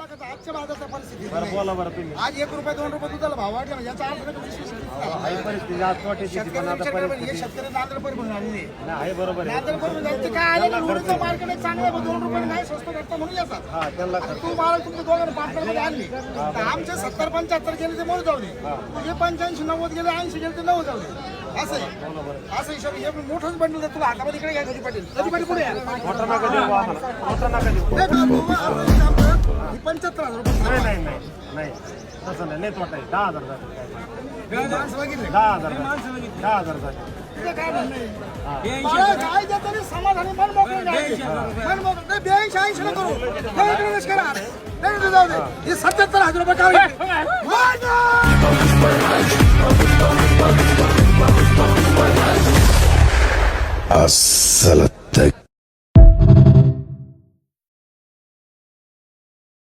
मागत आजच्या बाजाराच्या परिस्थिती बरं बोला बरं तुम्ही. आज 1 रुपये 2 रुपये दुधाला भाव वाढला म्हणजे याचा अर्थ नाही का विशेष आहे परिस्थिती आज तोट्याची पण शेतकरी आता विचार करा, परिस्थिती हे शेतकरी नांदेड परिवहन आलेले नाही आहे बरोबर आहे. नांदेड परिवहन जायचं काय आले मुलीचं मार्केट एक चांगलं आहे 2 रुपये नाही स्वस्त भेटतं म्हणून येतात. हा त्यांना आता तू मला तुमच्या दोघांना पार्टनरमध्ये आणली तर आमचे 70-75 गेले ते मोर जाऊ दे, तुझे 85-90 गेले 80 गेले ते 9 जाऊ दे. असं आहे असं हिशोब हे मोठंच बंडल आहे. तुला हातामध्ये इकडे घ्या कधी पाटील पुढे या. मोठा नका देऊ आम्हाला, मोठा नका देऊ. नाही बाबा, ही 75,000 रुपये नाही नाही नाही तसं नाही, नाही तोटा आहे. 10,000 जाते. माणसं बघितले 10,000 जाते. 10,000 जाते. तुझं काय म्हणणं आहे? मला काय द्या तरी समाधानी मन मोकळं द्यायचं. मन मोकळं नाही 82-80 ला करू नाही इकडे करा नाही इकडे जाऊ दे. हे 77,000 रुपये काय अस्सलात